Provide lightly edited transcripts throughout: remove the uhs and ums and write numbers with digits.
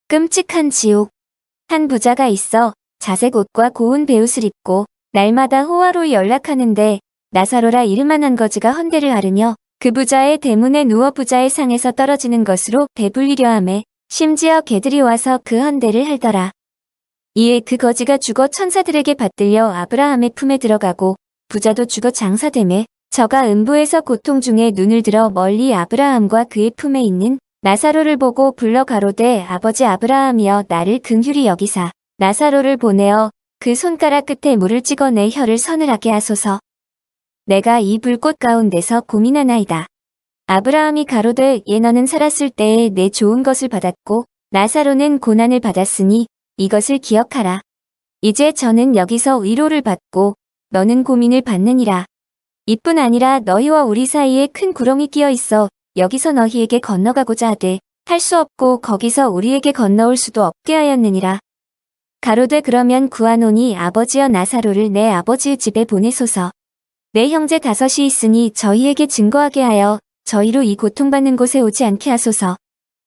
끔찍한 지옥. 한 부자가 있어 자색 옷과 고운 베옷을 입고 날마다 호화로이 연락하는데 나사로라 이름만한 거지가 헌대를 앓으며 그 부자의 대문에 누워 부자의 상에서 떨어지는 것으로 배불리려 하매 심지어 개들이 와서 그 헌대를 핥더라. 이에 그 거지가 죽어 천사들에게 받들려 아브라함의 품에 들어가고 부자도 죽어 장사되매 저가 음부에서 고통 중에 눈을 들어 멀리 아브라함과 그의 품에 있는 나사로를 보고 불러 가로되 아버지 아브라함이여 나를 긍휼히 여기사 나사로를 보내어 그 손가락 끝에 물을 찍어 내 혀를 서늘하게 하소서. 내가 이 불꽃 가운데서 고민하나이다. 아브라함이 가로되 예 너는 살았을 때에 내 좋은 것을 받았고 나사로는 고난을 받았으니 이것을 기억하라. 이제 저는 여기서 위로를 받고 너는 고민을 받느니라. 이뿐 아니라 너희와 우리 사이에 큰 구렁이 끼어 있어 여기서 너희에게 건너가고자 하되 할 수 없고 거기서 우리에게 건너올 수도 없게 하였느니라. 가로되 그러면 구하노니 아버지여 나사로를 내 아버지의 집에 보내소서. 내 형제 5이 있으니 저희에게 증거하게 하여 저희로 이 고통받는 곳에 오지 않게 하소서.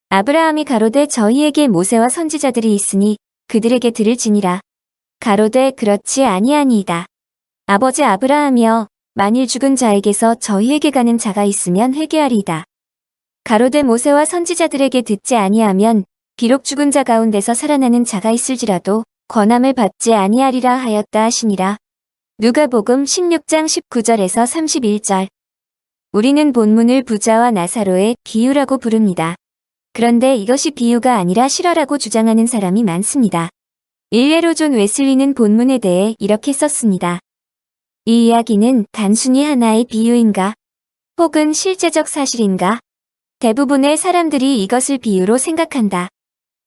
아브라함이 가로되 저희에게 모세와 선지자들이 있으니 그들에게 들을지니라. 가로되 그렇지 아니하니이다. 아버지 아브라함이여 만일 죽은 자에게서 저희에게 가는 자가 있으면 회개하리이다. 가로되 모세와 선지자들에게 듣지 아니하면 비록 죽은 자 가운데서 살아나는 자가 있을지라도 권함을 받지 아니하리라 하였다 하시니라. 누가복음 16장 19절에서 31절. 우리는 본문을 부자와 나사로의 비유라고 부릅니다. 그런데 이것이 비유가 아니라 실화라고 주장하는 사람이 많습니다. 일례로 존 웨슬리는 본문에 대해 이렇게 썼습니다. 이 이야기는 단순히 하나의 비유인가? 혹은 실제적 사실인가? 대부분의 사람들이 이것을 비유로 생각한다.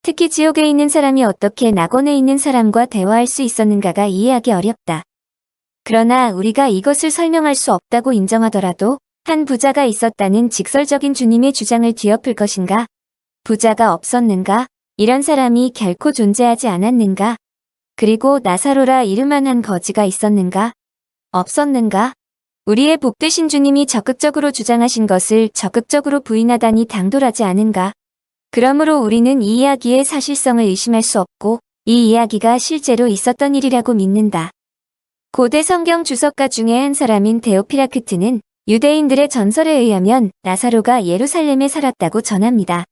특히 지옥에 있는 사람이 어떻게 낙원에 있는 사람과 대화할 수 있었는가가 이해하기 어렵다. 그러나 우리가 이것을 설명할 수 없다고 인정하더라도 한 부자가 있었다는 직설적인 주님의 주장을 뒤엎을 것인가? 부자가 없었는가? 이런 사람이 결코 존재하지 않았는가? 그리고 나사로라 이름만한 거지가 있었는가? 없었는가? 우리의 복되신 주님이 적극적으로 주장하신 것을 적극적으로 부인하다니 당돌하지 않은가? 그러므로 우리는 이 이야기의 사실성을 의심할 수 없고 이 이야기가 실제로 있었던 일이라고 믿는다. 고대 성경 주석가 중에 한 사람인 데오피라크트는 유대인들의 전설에 의하면 나사로가 예루살렘에 살았다고 전합니다.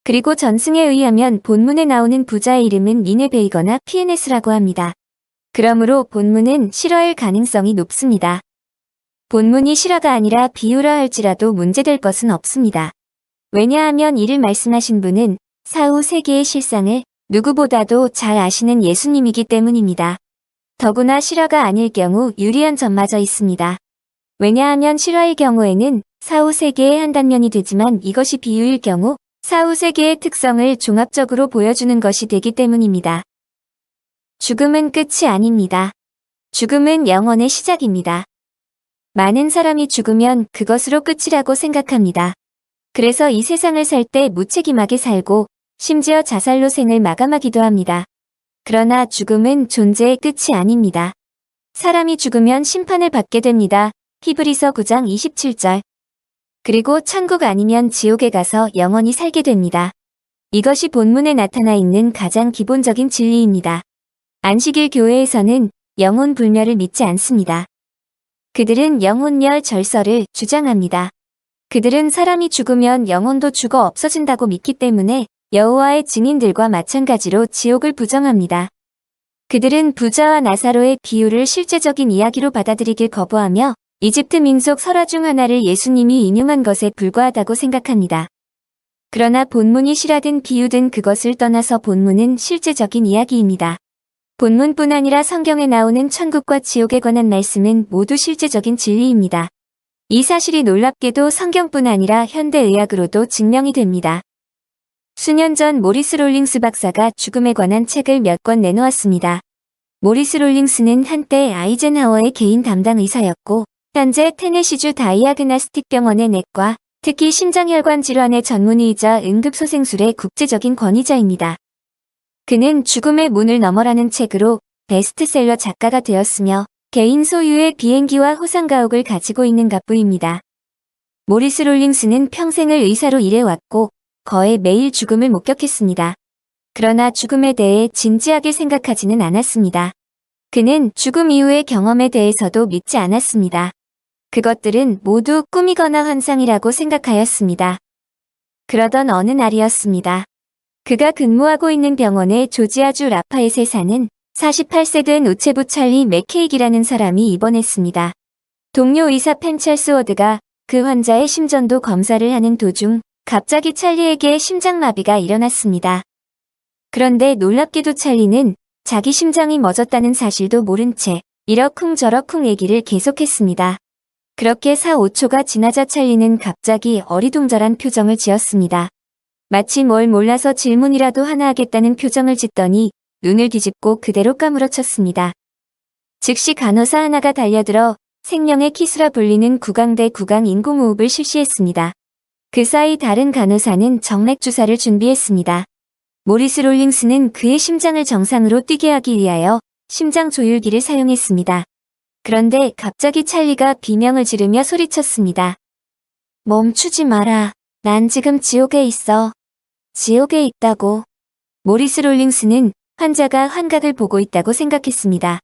그리고 전승에 의하면 본문에 나오는 부자의 이름은 니네베이거나 피에네스라고 합니다. 그러므로 본문은 실화일 가능성이 높습니다. 본문이 실화가 아니라 비유라 할지라도 문제될 것은 없습니다. 왜냐하면 이를 말씀하신 분은 사후 세계의 실상을 누구보다도 잘 아시는 예수님이기 때문입니다. 더구나 실화가 아닐 경우 유리한 점마저 있습니다. 왜냐하면 실화의 경우에는 사후 세계의 한 단면이 되지만 이것이 비유일 경우 사후 세계의 특성을 종합적으로 보여주는 것이 되기 때문입니다. 죽음은 끝이 아닙니다. 죽음은 영원의 시작입니다. 많은 사람이 죽으면 그것으로 끝이라고 생각합니다. 그래서 이 세상을 살 때 무책임하게 살고 심지어 자살로 생을 마감하기도 합니다. 그러나 죽음은 존재의 끝이 아닙니다. 사람이 죽으면 심판을 받게 됩니다. 히브리서 9장 27절. 그리고 천국 아니면 지옥에 가서 영원히 살게 됩니다. 이것이 본문에 나타나 있는 가장 기본적인 진리입니다. 안식일 교회에서는 영혼 불멸을 믿지 않습니다. 그들은 영혼멸 절설을 주장합니다. 그들은 사람이 죽으면 영혼도 죽어 없어진다고 믿기 때문에 여호와의 증인들과 마찬가지로 지옥을 부정합니다. 그들은 부자와 나사로의 비유를 실제적인 이야기로 받아들이길 거부하며 이집트 민속 설화 중 하나를 예수님이 인용한 것에 불과하다고 생각합니다. 그러나 본문이 실화든 비유든 그것을 떠나서 본문은 실제적인 이야기입니다. 본문뿐 아니라 성경에 나오는 천국과 지옥에 관한 말씀은 모두 실제적인 진리입니다. 이 사실이 놀랍게도 성경뿐 아니라 현대의학으로도 증명이 됩니다. 수년 전 모리스 롤링스 박사가 죽음에 관한 책을 몇 권 내놓았습니다. 모리스 롤링스는 한때 아이젠하워의 개인 담당 의사였고 현재 테네시주 다이아그나스틱 병원의 내과, 특히 심장혈관 질환의 전문의이자 응급소생술의 국제적인 권위자입니다. 그는 죽음의 문을 너머라는 책으로 베스트셀러 작가가 되었으며 개인 소유의 비행기와 호상가옥을 가지고 있는 갑부입니다. 모리스 롤링스는 평생을 의사로 일해왔고 거의 매일 죽음을 목격했습니다. 그러나 죽음에 대해 진지하게 생각하지는 않았습니다. 그는 죽음 이후의 경험에 대해서도 믿지 않았습니다. 그것들은 모두 꿈이거나 환상이라고 생각하였습니다. 그러던 어느 날이었습니다. 그가 근무하고 있는 병원의 조지아주 라파엣에 사는 48세 된 우체부 찰리 맥케이기라는 사람이 입원했습니다. 동료 의사 펜 찰스워드가 그 환자의 심전도 검사를 하는 도중 갑자기 찰리에게 심장마비가 일어났습니다. 그런데 놀랍게도 찰리는 자기 심장이 멎었다는 사실도 모른 채 이러쿵저러쿵 얘기를 계속했습니다. 그렇게 4~5초가 지나자 찰리는 갑자기 어리둥절한 표정을 지었습니다. 마치 뭘 몰라서 질문이라도 하나 하겠다는 표정을 짓더니 눈을 뒤집고 그대로 까무러쳤습니다. 즉시 간호사 하나가 달려들어 생명의 키수라 불리는 구강대 구강 인공호흡을 실시했습니다. 그 사이 다른 간호사는 정맥 주사를 준비했습니다. 모리스 롤링스는 그의 심장을 정상으로 뛰게 하기 위하여 심장 조율기를 사용했습니다. 그런데 갑자기 찰리가 비명을 지르며 소리쳤습니다. 멈추지 마라. 난 지금 지옥에 있어. 지옥에 있다고. 모리스 롤링스는 환자가 환각을 보고 있다고 생각했습니다.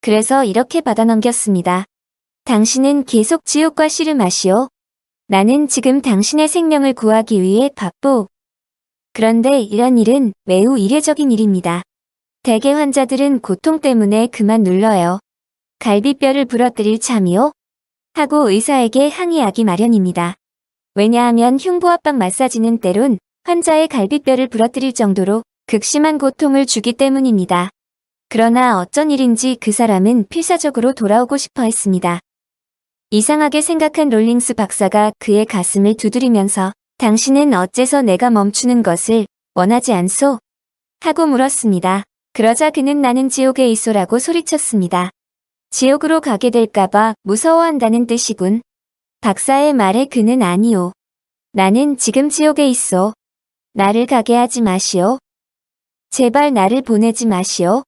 그래서 이렇게 받아넘겼습니다. 당신은 계속 지옥과 씨름하시오. 나는 지금 당신의 생명을 구하기 위해 바쁘. 그런데 이런 일은 매우 이례적인 일입니다. 대개 환자들은 고통 때문에 그만 눌러요. 갈비뼈를 부러뜨릴 참이요? 하고 의사에게 항의하기 마련입니다. 왜냐하면 흉부압박 마사지는 때론 환자의 갈비뼈를 부러뜨릴 정도로 극심한 고통을 주기 때문입니다. 그러나 어쩐 일인지 그 사람은 필사적으로 돌아오고 싶어 했습니다. 이상하게 생각한 롤링스 박사가 그의 가슴을 두드리면서 당신은 어째서 내가 멈추는 것을 원하지 않소? 하고 물었습니다. 그러자 그는 나는 지옥에 있소라고 소리쳤습니다. 지옥으로 가게 될까봐 무서워한다는 뜻이군. 박사의 말에 그는 아니오. 나는 지금 지옥에 있어. 나를 가게 하지 마시오. 제발 나를 보내지 마시오.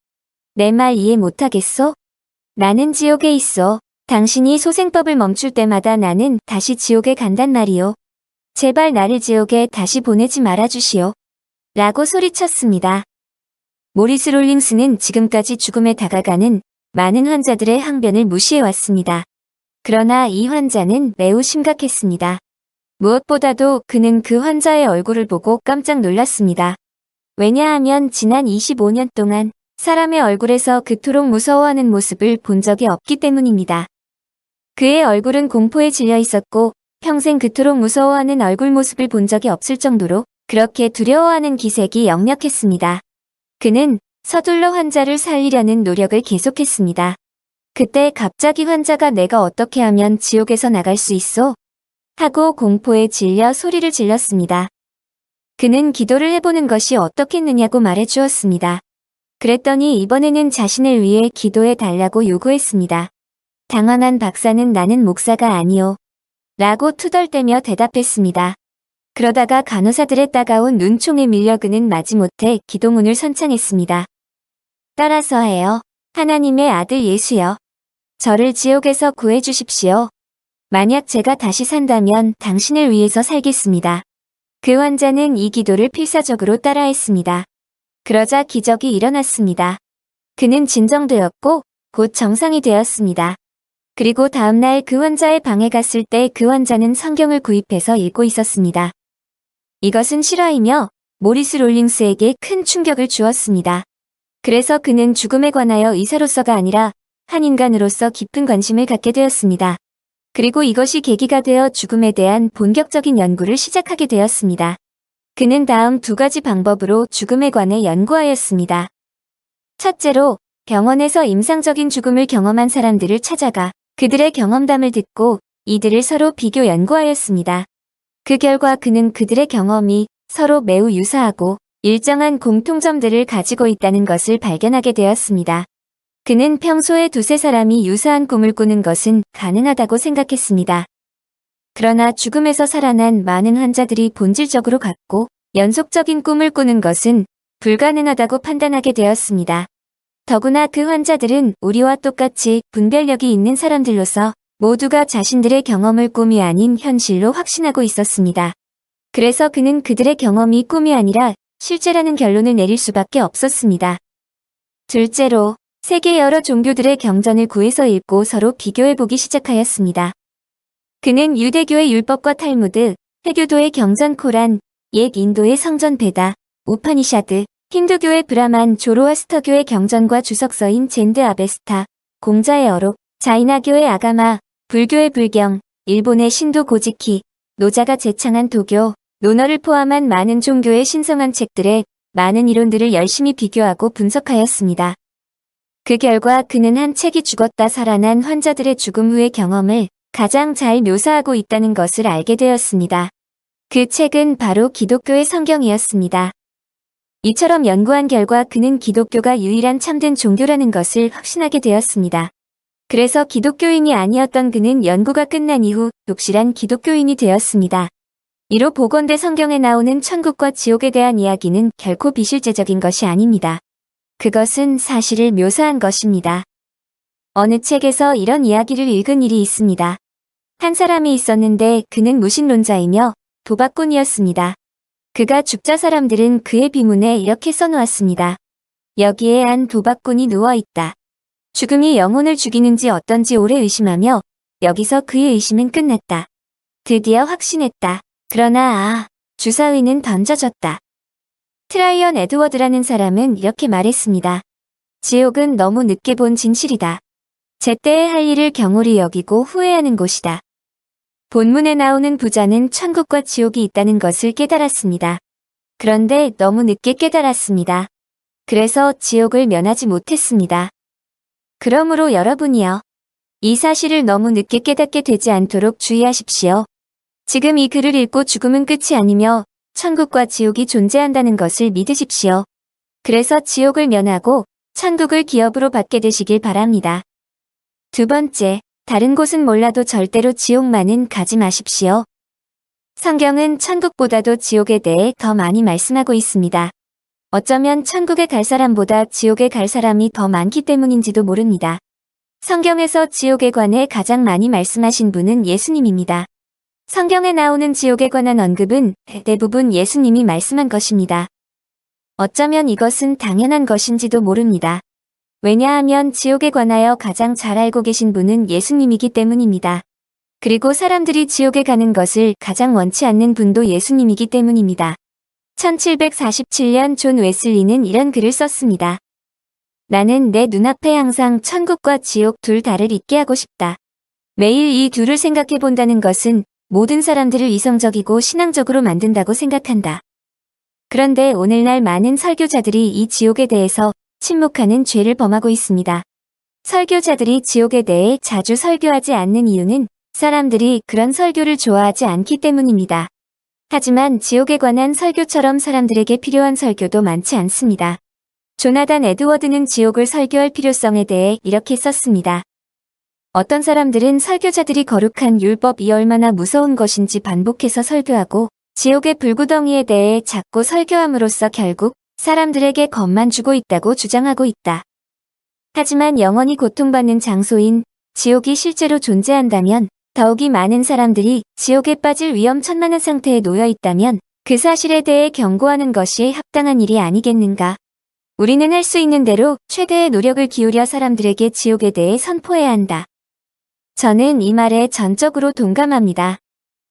내 말 이해 못하겠소? 나는 지옥에 있어. 당신이 소생법을 멈출 때마다 나는 다시 지옥에 간단 말이오. 제발 나를 지옥에 다시 보내지 말아주시오. 라고 소리쳤습니다. 모리스 롤링스는 지금까지 죽음에 다가가는 많은 환자들의 항변을 무시해왔습니다. 그러나 이 환자는 매우 심각했습니다. 무엇보다도 그는 그 환자의 얼굴을 보고 깜짝 놀랐습니다. 왜냐하면 지난 25년 동안 사람의 얼굴에서 그토록 무서워하는 모습을 본 적이 없기 때문입니다. 그의 얼굴은 공포에 질려 있었고 평생 그토록 무서워하는 얼굴 모습을 본 적이 없을 정도로 그렇게 두려워하는 기색이 역력했습니다. 그는 서둘러 환자를 살리려는 노력을 계속했습니다. 그때 갑자기 환자가 내가 어떻게 하면 지옥에서 나갈 수 있어? 하고 공포에 질려 소리를 질렀습니다. 그는 기도를 해보는 것이 어떻겠느냐고 말해 주었습니다. 그랬더니 이번에는 자신을 위해 기도해 달라고 요구했습니다. 당황한 박사는 나는 목사가 아니오. 라고 투덜대며 대답했습니다. 그러다가 간호사들의 따가운 눈총에 밀려 그는 마지못해 기도문을 선창했습니다. 따라서 해요. 하나님의 아들 예수여. 저를 지옥에서 구해주십시오. 만약 제가 다시 산다면 당신을 위해서 살겠습니다. 그 환자는 이 기도를 필사적으로 따라했습니다. 그러자 기적이 일어났습니다. 그는 진정되었고 곧 정상이 되었습니다. 그리고 다음날 그 환자의 방에 갔을 때 그 환자는 성경을 구입해서 읽고 있었습니다. 이것은 실화이며 모리스 롤링스에게 큰 충격을 주었습니다. 그래서 그는 죽음에 관하여 의사로서가 아니라 한 인간으로서 깊은 관심을 갖게 되었습니다. 그리고 이것이 계기가 되어 죽음에 대한 본격적인 연구를 시작하게 되었습니다. 그는 다음 2가지 방법으로 죽음에 관해 연구하였습니다. 첫째로, 병원에서 임상적인 죽음을 경험한 사람들을 찾아가 그들의 경험담을 듣고 이들을 서로 비교 연구하였습니다. 그 결과 그는 그들의 경험이 서로 매우 유사하고 일정한 공통점들을 가지고 있다는 것을 발견하게 되었습니다. 그는 평소에 2~3사람이 유사한 꿈을 꾸는 것은 가능하다고 생각했습니다. 그러나 죽음에서 살아난 많은 환자들이 본질적으로 같고 연속적인 꿈을 꾸는 것은 불가능하다고 판단하게 되었습니다. 더구나 그 환자들은 우리와 똑같이 분별력이 있는 사람들로서 모두가 자신들의 경험을 꿈이 아닌 현실로 확신하고 있었습니다. 그래서 그는 그들의 경험이 꿈이 아니라 실제라는 결론을 내릴 수밖에 없었습니다. 둘째로, 세계 여러 종교들의 경전을 구해서 읽고 서로 비교해보기 시작하였습니다. 그는 유대교의 율법과 탈무드, 해교도의 경전 코란, 옛 인도의 성전 베다, 우파니샤드, 힌두교의 브라만, 조로아스터교의 경전과 주석서인 젠드 아베스타, 공자의 어록, 자이나교의 아가마, 불교의 불경, 일본의 신도 고지키, 노자가 제창한 도교, 논어를 포함한 많은 종교의 신성한 책들의 많은 이론들을 열심히 비교하고 분석하였습니다. 그 결과 그는 한 책이 죽었다 살아난 환자들의 죽음 후의 경험을 가장 잘 묘사하고 있다는 것을 알게 되었습니다. 그 책은 바로 기독교의 성경이었습니다. 이처럼 연구한 결과 그는 기독교가 유일한 참된 종교라는 것을 확신하게 되었습니다. 그래서 기독교인이 아니었던 그는 연구가 끝난 이후 독실한 기독교인이 되었습니다. 이로 복원대 성경에 나오는 천국과 지옥에 대한 이야기는 결코 비실제적인 것이 아닙니다. 그것은 사실을 묘사한 것입니다. 어느 책에서 이런 이야기를 읽은 일이 있습니다. 한 사람이 있었는데 그는 무신론자이며 도박꾼이었습니다. 그가 죽자 사람들은 그의 비문에 이렇게 써놓았습니다. 여기에 한 도박꾼이 누워있다. 죽음이 영혼을 죽이는지 어떤지 오래 의심하며 여기서 그의 의심은 끝났다. 드디어 확신했다. 그러나 주사위는 던져졌다. 트라이언 에드워드라는 사람은 이렇게 말했습니다. 지옥은 너무 늦게 본 진실이다. 제때에 할 일을 경홀히 여기고 후회하는 곳이다. 본문에 나오는 부자는 천국과 지옥이 있다는 것을 깨달았습니다. 그런데 너무 늦게 깨달았습니다. 그래서 지옥을 면하지 못했습니다. 그러므로 여러분이요. 이 사실을 너무 늦게 깨닫게 되지 않도록 주의하십시오. 지금 이 글을 읽고 죽음은 끝이 아니며 천국과 지옥이 존재한다는 것을 믿으십시오. 그래서 지옥을 면하고 천국을 기업으로 받게 되시길 바랍니다. 두 번째, 다른 곳은 몰라도 절대로 지옥만은 가지 마십시오. 성경은 천국보다도 지옥에 대해 더 많이 말씀하고 있습니다. 어쩌면 천국에 갈 사람보다 지옥에 갈 사람이 더 많기 때문인지도 모릅니다. 성경에서 지옥에 관해 가장 많이 말씀하신 분은 예수님입니다. 성경에 나오는 지옥에 관한 언급은 대부분 예수님이 말씀한 것입니다. 어쩌면 이것은 당연한 것인지도 모릅니다. 왜냐하면 지옥에 관하여 가장 잘 알고 계신 분은 예수님이기 때문입니다. 그리고 사람들이 지옥에 가는 것을 가장 원치 않는 분도 예수님이기 때문입니다. 1747년 존 웨슬리는 이런 글을 썼습니다. 나는 내 눈앞에 항상 천국과 지옥 둘 다를 있게 하고 싶다. 매일 이 둘을 생각해 본다는 것은 모든 사람들을 이성적이고 신앙적으로 만든다고 생각한다. 그런데 오늘날 많은 설교자들이 이 지옥에 대해서 침묵하는 죄를 범하고 있습니다. 설교자들이 지옥에 대해 자주 설교하지 않는 이유는 사람들이 그런 설교를 좋아하지 않기 때문입니다. 하지만 지옥에 관한 설교처럼 사람들에게 필요한 설교도 많지 않습니다. 조나단 에드워드는 지옥을 설교할 필요성에 대해 이렇게 썼습니다. 어떤 사람들은 설교자들이 거룩한 율법이 얼마나 무서운 것인지 반복해서 설교하고 지옥의 불구덩이에 대해 자꾸 설교함으로써 결국 사람들에게 겁만 주고 있다고 주장하고 있다. 하지만 영원히 고통받는 장소인 지옥이 실제로 존재한다면 더욱이 많은 사람들이 지옥에 빠질 위험천만한 상태에 놓여 있다면 그 사실에 대해 경고하는 것이 합당한 일이 아니겠는가. 우리는 할 수 있는 대로 최대의 노력을 기울여 사람들에게 지옥에 대해 선포해야 한다. 저는 이 말에 전적으로 동감합니다.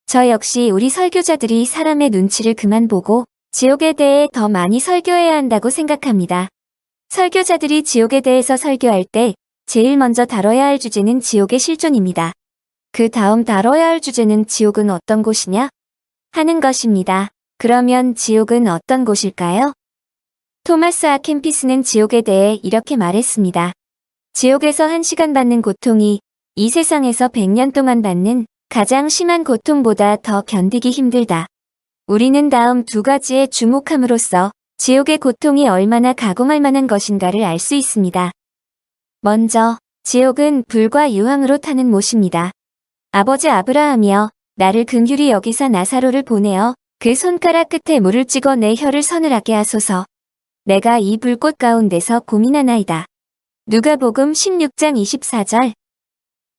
저 역시 우리 설교자들이 사람의 눈치를 그만 보고 지옥에 대해 더 많이 설교해야 한다고 생각합니다. 설교자들이 지옥에 대해서 설교할 때 제일 먼저 다뤄야 할 주제는 지옥의 실존입니다. 그 다음 다뤄야 할 주제는 지옥은 어떤 곳이냐? 하는 것입니다. 그러면 지옥은 어떤 곳일까요? 토마스 아 캠피스는 지옥에 대해 이렇게 말했습니다. 지옥에서 1시간 받는 고통이 이 세상에서 100년 동안 받는 가장 심한 고통보다 더 견디기 힘들다. 우리는 다음 두 가지에 주목함으로써 지옥의 고통이 얼마나 가공할 만한 것인가를 알 수 있습니다. 먼저, 지옥은 불과 유황으로 타는 못입니다. 아버지 아브라함이여, 나를 긍휼히 여기사 나사로를 보내어 그 손가락 끝에 물을 찍어 내 혀를 서늘하게 하소서. 내가 이 불꽃 가운데서 고민하나이다. 누가복음 16장 24절.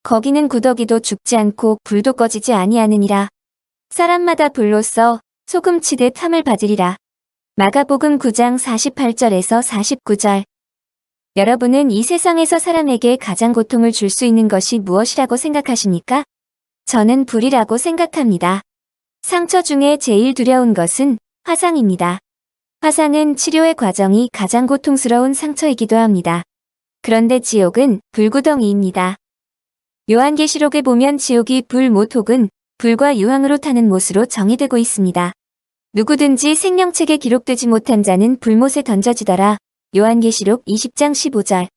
거기는 구더기도 죽지 않고 불도 꺼지지 아니하느니라. 사람마다 불로써 소금 치듯 함을 받으리라. 마가복음 9장 48절에서 49절. 여러분은 이 세상에서 사람에게 가장 고통을 줄 수 있는 것이 무엇이라고 생각하십니까? 저는 불이라고 생각합니다. 상처 중에 제일 두려운 것은 화상입니다. 화상은 치료의 과정이 가장 고통스러운 상처이기도 합니다. 그런데 지옥은 불구덩이입니다. 요한계시록에 보면 지옥이 불 못 혹은 불과 유황으로 타는 못으로 정의되고 있습니다. 누구든지 생명책에 기록되지 못한 자는 불못에 던져지더라. 요한계시록 20장 15절.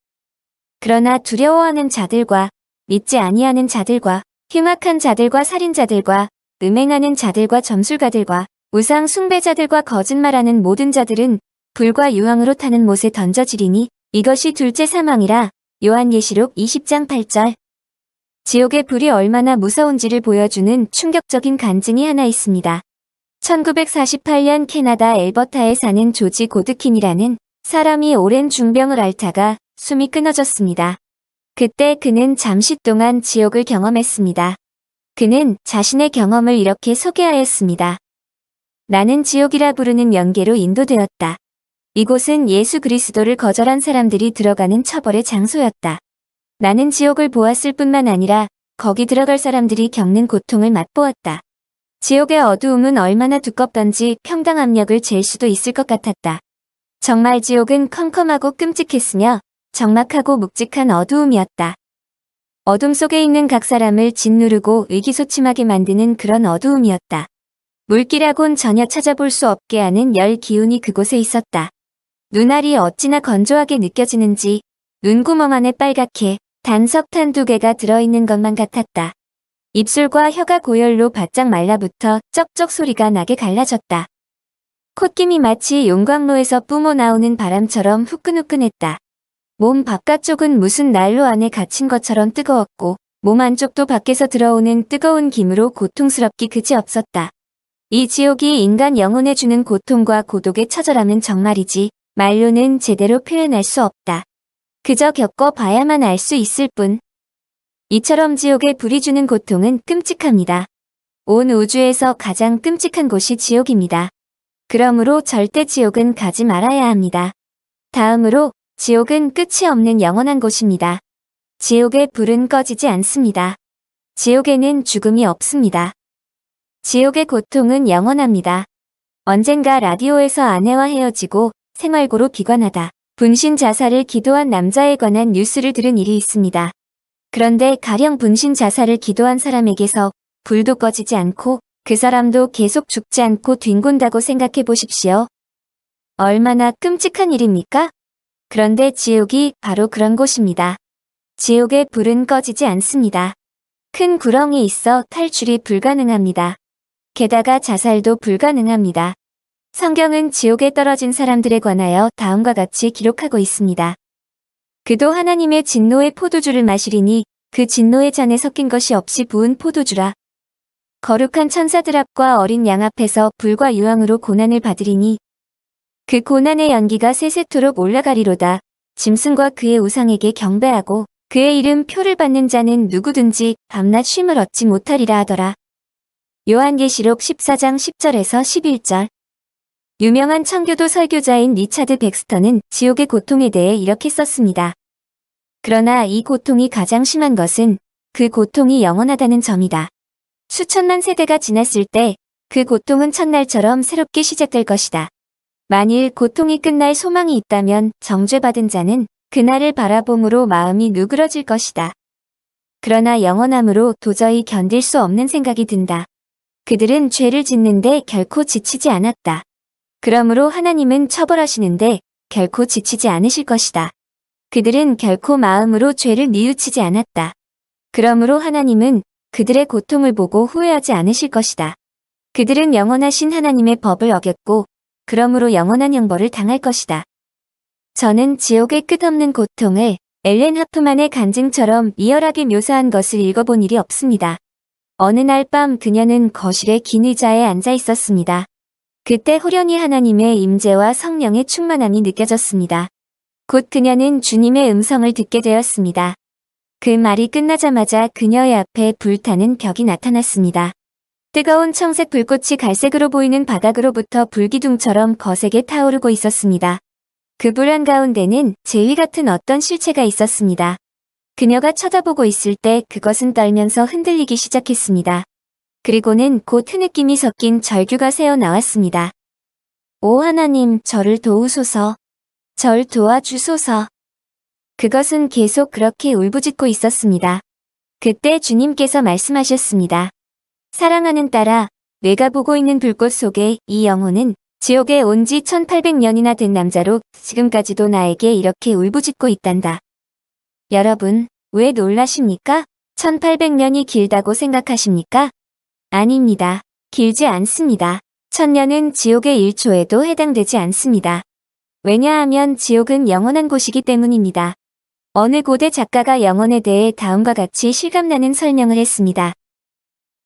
그러나 두려워하는 자들과 믿지 아니하는 자들과 흉악한 자들과 살인자들과 음행하는 자들과 점술가들과 우상 숭배자들과 거짓말하는 모든 자들은 불과 유황으로 타는 못에 던져지리니 이것이 둘째 사망이라. 요한계시록 20장 8절. 지옥의 불이 얼마나 무서운지를 보여주는 충격적인 간증이 하나 있습니다. 1948년 캐나다 엘버타에 사는 조지 고드킨이라는 사람이 오랜 중병을 앓다가 숨이 끊어졌습니다. 그때 그는 잠시 동안 지옥을 경험했습니다. 그는 자신의 경험을 이렇게 소개하였습니다. 나는 지옥이라 부르는 연계로 인도되었다. 이곳은 예수 그리스도를 거절한 사람들이 들어가는 처벌의 장소였다. 나는 지옥을 보았을 뿐만 아니라 거기 들어갈 사람들이 겪는 고통을 맛보았다. 지옥의 어두움은 얼마나 두껍던지 평당 압력을 잴 수도 있을 것 같았다. 정말 지옥은 컴컴하고 끔찍했으며 적막하고 묵직한 어두움이었다. 어둠 속에 있는 각 사람을 짓누르고 의기소침하게 만드는 그런 어두움이었다. 물기라곤 전혀 찾아볼 수 없게 하는 열 기운이 그곳에 있었다. 눈알이 어찌나 건조하게 느껴지는지 눈구멍 안에 빨갛게 단석탄 2개가 들어있는 것만 같았다. 입술과 혀가 고열로 바짝 말라붙어 쩍쩍 소리가 나게 갈라졌다. 콧김이 마치 용광로에서 뿜어 나오는 바람처럼 후끈후끈했다. 몸 바깥쪽은 무슨 난로 안에 갇힌 것처럼 뜨거웠고 몸 안쪽도 밖에서 들어오는 뜨거운 김으로 고통스럽기 그지없었다. 이 지옥이 인간 영혼에 주는 고통과 고독의 처절함은 정말이지 말로는 제대로 표현할 수 없다. 그저 겪어봐야만 알 수 있을 뿐. 이처럼 지옥의 불이 주는 고통은 끔찍합니다. 온 우주에서 가장 끔찍한 곳이 지옥입니다. 그러므로 절대 지옥은 가지 말아야 합니다. 다음으로 지옥은 끝이 없는 영원한 곳입니다. 지옥의 불은 꺼지지 않습니다. 지옥에는 죽음이 없습니다. 지옥의 고통은 영원합니다. 언젠가 라디오에서 아내와 헤어지고 생활고로 비관하다 분신 자살을 기도한 남자에 관한 뉴스를 들은 일이 있습니다. 그런데 가령 분신 자살을 기도한 사람에게서 불도 꺼지지 않고 그 사람도 계속 죽지 않고 뒹군다고 생각해 보십시오. 얼마나 끔찍한 일입니까? 그런데 지옥이 바로 그런 곳입니다. 지옥의 불은 꺼지지 않습니다. 큰 구렁이 있어 탈출이 불가능합니다. 게다가 자살도 불가능합니다. 성경은 지옥에 떨어진 사람들에 관하여 다음과 같이 기록하고 있습니다. 그도 하나님의 진노의 포도주를 마시리니 그 진노의 잔에 섞인 것이 없이 부은 포도주라. 거룩한 천사들 앞과 어린 양 앞에서 불과 유황으로 고난을 받으리니 그 고난의 연기가 세세토록 올라가리로다. 짐승과 그의 우상에게 경배하고 그의 이름 표를 받는 자는 누구든지 밤낮 쉼을 얻지 못하리라 하더라. 요한계시록 14장 10절에서 11절. 유명한 청교도 설교자인 리차드 백스터는 지옥의 고통에 대해 이렇게 썼습니다. 그러나 이 고통이 가장 심한 것은 그 고통이 영원하다는 점이다. 수천만 세대가 지났을 때 그 고통은 첫날처럼 새롭게 시작될 것이다. 만일 고통이 끝날 소망이 있다면 정죄받은 자는 그날을 바라봄으로 마음이 누그러질 것이다. 그러나 영원함으로 도저히 견딜 수 없는 생각이 든다. 그들은 죄를 짓는데 결코 지치지 않았다. 그러므로 하나님은 처벌하시는데 결코 지치지 않으실 것이다. 그들은 결코 마음으로 죄를 뉘우치지 않았다. 그러므로 하나님은 그들의 고통을 보고 후회하지 않으실 것이다. 그들은 영원하신 하나님의 법을 어겼고 그러므로 영원한 형벌을 당할 것이다. 저는 지옥의 끝없는 고통을 엘렌 하프만의 간증처럼 리얼하게 묘사한 것을 읽어본 일이 없습니다. 어느 날 밤 그녀는 거실의 긴 의자에 앉아 있었습니다. 그때 호련히 하나님의 임재와 성령의 충만함이 느껴졌습니다. 곧 그녀는 주님의 음성을 듣게 되었습니다. 그 말이 끝나자마자 그녀의 앞에 불타는 벽이 나타났습니다. 뜨거운 청색 불꽃이 갈색으로 보이는 바닥으로부터 불기둥처럼 거세게 타오르고 있었습니다. 그 불 한가운데는 제위 같은 어떤 실체가 있었습니다. 그녀가 쳐다보고 있을 때 그것은 떨면서 흔들리기 시작했습니다. 그리고는 곧 흐느낌이 섞인 절규가 새어 나왔습니다. 오 하나님, 저를 도우소서. 절 도와주소서. 그것은 계속 그렇게 울부짖고 있었습니다. 그때 주님께서 말씀하셨습니다. 사랑하는 딸아, 내가 보고 있는 불꽃 속에 이 영혼은 지옥에 온 지 1800년이나 된 남자로 지금까지도 나에게 이렇게 울부짖고 있단다. 여러분, 왜 놀라십니까? 1800년이 길다고 생각하십니까? 아닙니다. 길지 않습니다. 1000년은 지옥의 1초에도 해당되지 않습니다. 왜냐하면 지옥은 영원한 곳이기 때문입니다. 어느 고대 작가가 영혼에 대해 다음과 같이 실감나는 설명을 했습니다.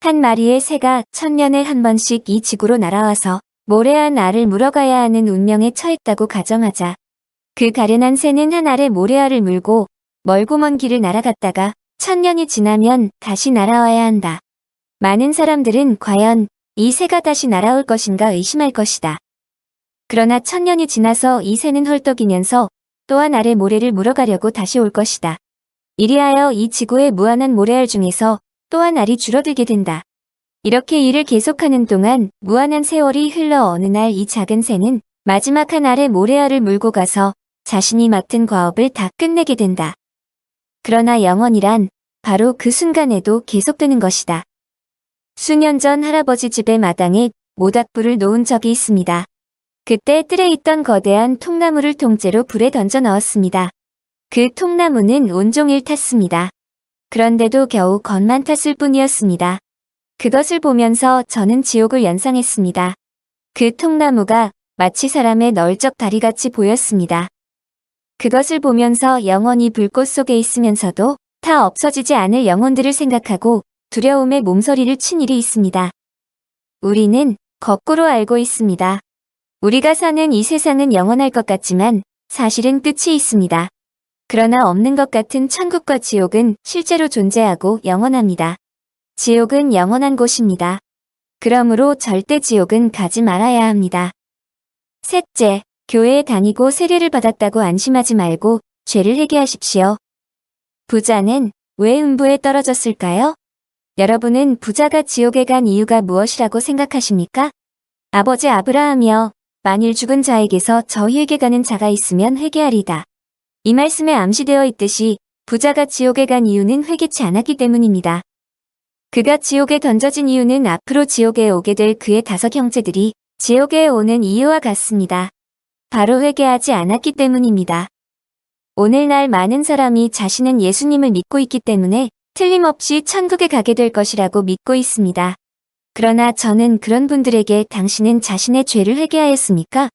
한 마리의 새가 1000년에 한 번씩 이 지구로 날아와서 모래한 알을 물어가야 하는 운명에 처했다고 가정하자. 그 가련한 새는 한 알에 모래알을 물고 멀고 먼 길을 날아갔다가 1000년이 지나면 다시 날아와야 한다. 많은 사람들은 과연 이 새가 다시 날아올 것인가 의심할 것이다. 그러나 1000년이 지나서 이 새는 헐떡이면서 또 한 알의 모래를 물어가려고 다시 올 것이다. 이리하여 이 지구의 무한한 모래알 중에서 또 한 알이 줄어들게 된다. 이렇게 일을 계속하는 동안 무한한 세월이 흘러 어느 날 이 작은 새는 마지막 한 알의 모래알을 물고 가서 자신이 맡은 과업을 다 끝내게 된다. 그러나 영원이란 바로 그 순간에도 계속되는 것이다. 수년 전 할아버지 집의 마당에 모닥불을 놓은 적이 있습니다. 그때 뜰에 있던 거대한 통나무를 통째로 불에 던져 넣었습니다. 그 통나무는 온종일 탔습니다. 그런데도 겨우 겉만 탔을 뿐이었습니다. 그것을 보면서 저는 지옥을 연상했습니다. 그 통나무가 마치 사람의 널쩍 다리같이 보였습니다. 그것을 보면서 영원히 불꽃 속에 있으면서도 다 없어지지 않을 영혼들을 생각하고 두려움에 몸서리를 친 일이 있습니다. 우리는 거꾸로 알고 있습니다. 우리가 사는 이 세상은 영원할 것 같지만 사실은 끝이 있습니다. 그러나 없는 것 같은 천국과 지옥은 실제로 존재하고 영원합니다. 지옥은 영원한 곳입니다. 그러므로 절대 지옥은 가지 말아야 합니다. 셋째, 교회에 다니고 세례를 받았다고 안심하지 말고 죄를 회개하십시오. 부자는 왜 음부에 떨어졌을까요? 여러분은 부자가 지옥에 간 이유가 무엇이라고 생각하십니까? 아버지 아브라함이여, 만일 죽은 자에게서 저희에게 가는 자가 있으면 회개하리다. 이 말씀에 암시되어 있듯이 부자가 지옥에 간 이유는 회개치 않았기 때문입니다. 그가 지옥에 던져진 이유는 앞으로 지옥에 오게 될 그의 5 형제들이 지옥에 오는 이유와 같습니다. 바로 회개하지 않았기 때문입니다. 오늘날 많은 사람이 자신은 예수님을 믿고 있기 때문에 틀림없이 천국에 가게 될 것이라고 믿고 있습니다. 그러나 저는 그런 분들에게 당신은 자신의 죄를 회개하였습니까?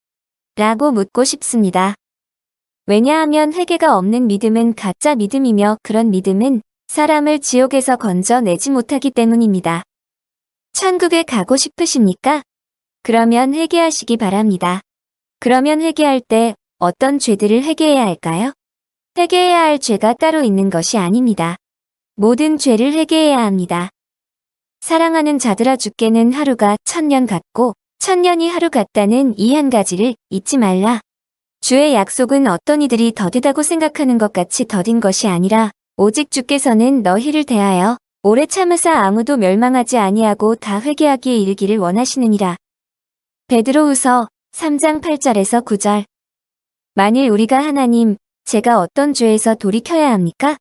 라고 묻고 싶습니다. 왜냐하면 회개가 없는 믿음은 가짜 믿음이며 그런 믿음은 사람을 지옥에서 건져내지 못하기 때문입니다. 천국에 가고 싶으십니까? 그러면 회개하시기 바랍니다. 그러면 회개할 때 어떤 죄들을 회개해야 할까요? 회개해야 할 죄가 따로 있는 것이 아닙니다. 모든 죄를 회개해야 합니다. 사랑하는 자들아, 주께는 하루가 1000년 같고 1000년이 하루 같다는 이 한 가지를 잊지 말라. 주의 약속은 어떤 이들이 더디다고 생각하는 것 같이 더딘 것이 아니라 오직 주께서는 너희를 대하여 오래 참으사 아무도 멸망하지 아니하고 다 회개하기에 이르기를 원하시느니라. 베드로후서 3장 8절에서 9절. 만일 우리가 하나님, 제가 어떤 죄에서 돌이켜야 합니까?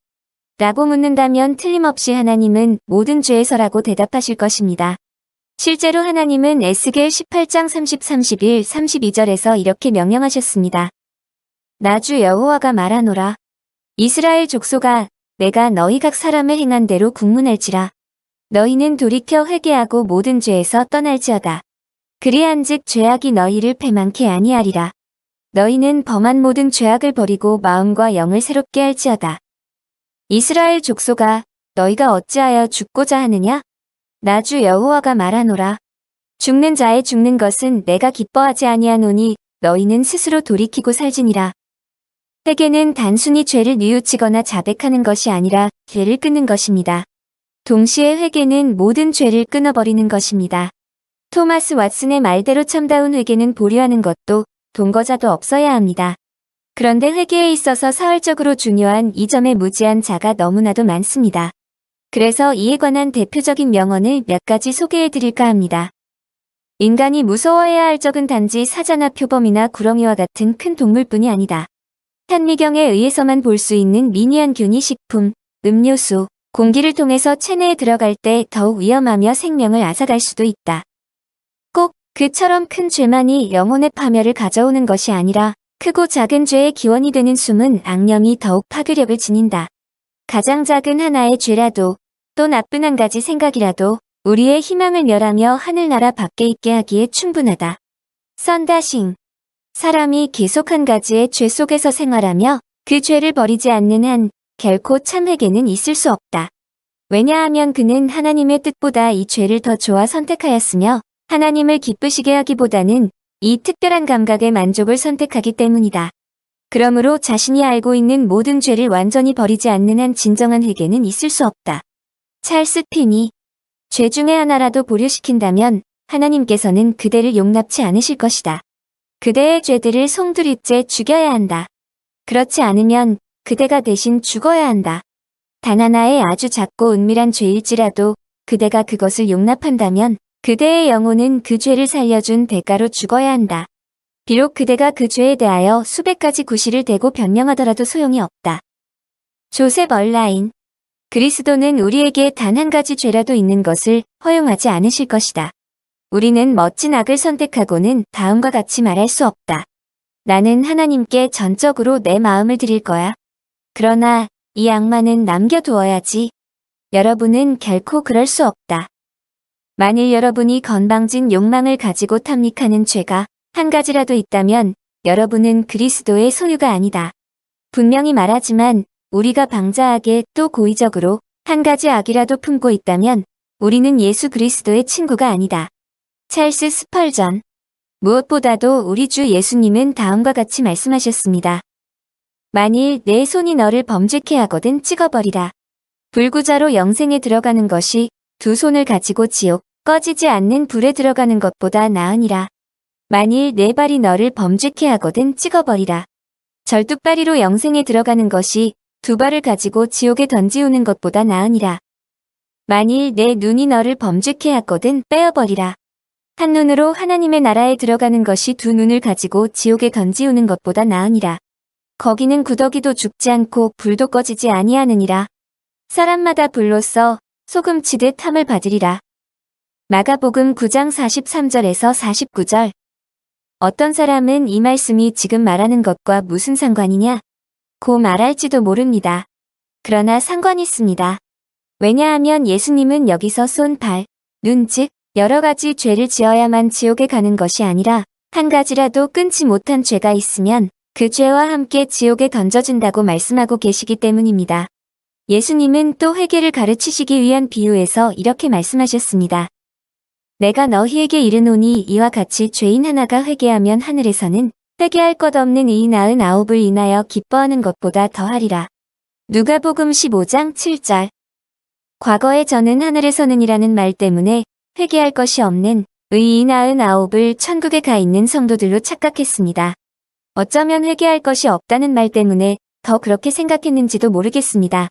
라고 묻는다면 틀림없이 하나님은 모든 죄에서라고 대답하실 것입니다. 실제로 하나님은 에스겔 18장 30, 31, 32절에서 이렇게 명령하셨습니다. 나 주 여호와가 말하노라. 이스라엘 족속아, 내가 너희 각 사람의 행한 대로 국문할지라. 너희는 돌이켜 회개하고 모든 죄에서 떠날지어다. 그리한즉 죄악이 너희를 패망케 아니하리라. 너희는 범한 모든 죄악을 버리고 마음과 영을 새롭게 할지어다. 이스라엘 족속아, 너희가 어찌하여 죽고자 하느냐? 나 주 여호와가 말하노라. 죽는 자의 죽는 것은 내가 기뻐하지 아니하노니 너희는 스스로 돌이키고 살지니라. 회개는 단순히 죄를 뉘우치거나 자백하는 것이 아니라 죄를 끊는 것입니다. 동시에 회개는 모든 죄를 끊어버리는 것입니다. 토마스 왓슨의 말대로 참다운 회개는 보류하는 것도 동거자도 없어야 합니다. 그런데 회개에 있어서 사활적으로 중요한 이 점에 무지한 자가 너무나도 많습니다. 그래서 이에 관한 대표적인 명언을 몇 가지 소개해드릴까 합니다. 인간이 무서워해야 할 적은 단지 사자나 표범이나 구렁이와 같은 큰 동물뿐이 아니다. 현미경에 의해서만 볼 수 있는 미미한 균이 식품, 음료수, 공기를 통해서 체내에 들어갈 때 더욱 위험하며 생명을 앗아갈 수도 있다. 꼭 그처럼 큰 죄만이 영혼의 파멸을 가져오는 것이 아니라 크고 작은 죄의 기원이 되는 숨은 악령이 더욱 파괴력을 지닌다. 가장 작은 하나의 죄라도 또 나쁜 한 가지 생각이라도 우리의 희망을 멸하며 하늘나라 밖에 있게 하기에 충분하다. 썬다싱. 사람이 계속 한 가지의 죄 속에서 생활하며 그 죄를 버리지 않는 한 결코 참 회개는 있을 수 없다. 왜냐하면 그는 하나님의 뜻보다 이 죄를 더 좋아 선택하였으며 하나님을 기쁘시게 하기보다는 이 특별한 감각의 만족을 선택하기 때문이다. 그러므로 자신이 알고 있는 모든 죄를 완전히 버리지 않는 한 진정한 회개는 있을 수 없다. 찰스 피니. 죄 중에 하나라도 보류시킨다면 하나님께서는 그대를 용납치 않으실 것이다. 그대의 죄들을 송두리째 죽여야 한다. 그렇지 않으면 그대가 대신 죽어야 한다. 단 하나의 아주 작고 은밀한 죄일지라도 그대가 그것을 용납한다면 그대의 영혼은 그 죄를 살려준 대가로 죽어야 한다. 비록 그대가 그 죄에 대하여 수백 가지 구실을 대고 변명하더라도 소용이 없다. 조셉 얼라인. 그리스도는 우리에게 단 한 가지 죄라도 있는 것을 허용하지 않으실 것이다. 우리는 멋진 악을 선택하고는 다음과 같이 말할 수 없다. 나는 하나님께 전적으로 내 마음을 드릴 거야. 그러나 이 악만은 남겨두어야지. 여러분은 결코 그럴 수 없다. 만일 여러분이 건방진 욕망을 가지고 탐닉하는 죄가 한 가지라도 있다면 여러분은 그리스도의 소유가 아니다. 분명히 말하지만 우리가 방자하게 또 고의적으로 한 가지 악이라도 품고 있다면 우리는 예수 그리스도의 친구가 아니다. 찰스 스펄전. 무엇보다도 우리 주 예수님은 다음과 같이 말씀하셨습니다. 만일 내 손이 너를 범죄케 하거든 찍어버리라. 불구자로 영생에 들어가는 것이 두 손을 가지고 지옥 꺼지지 않는 불에 들어가는 것보다 나으니라. 만일 내 발이 너를 범죄케 하거든 찍어버리라. 절뚝발이로 영생에 들어가는 것이 두 발을 가지고 지옥에 던지우는 것보다 나으니라. 만일 내 눈이 너를 범죄케 하거든 빼어버리라. 한 눈으로 하나님의 나라에 들어가는 것이 두 눈을 가지고 지옥에 던지우는 것보다 나으니라. 거기는 구더기도 죽지 않고 불도 꺼지지 아니하느니라. 사람마다 불로써 소금치듯 함을 받으리라. 마가복음 9장 43절에서 49절. 어떤 사람은 이 말씀이 지금 말하는 것과 무슨 상관이냐? 고 말할지도 모릅니다. 그러나 상관이 있습니다. 왜냐하면 예수님은 여기서 손, 발, 눈 즉 여러 가지 죄를 지어야만 지옥에 가는 것이 아니라 한 가지라도 끊지 못한 죄가 있으면 그 죄와 함께 지옥에 던져진다고 말씀하고 계시기 때문입니다. 예수님은 또 회개를 가르치시기 위한 비유에서 이렇게 말씀하셨습니다. 내가 너희에게 이르노니 이와 같이 죄인 하나가 회개하면 하늘에서는 회개할 것 없는 이 99을 인하여 기뻐하는 것보다 더하리라. 누가복음 15장 7절. 과거에 저는 하늘에서는이라는 말 때문에 회개할 것이 없는 의 99을 천국에 가 있는 성도들로 착각했습니다. 어쩌면 회개할 것이 없다는 말 때문에 더 그렇게 생각했는지도 모르겠습니다.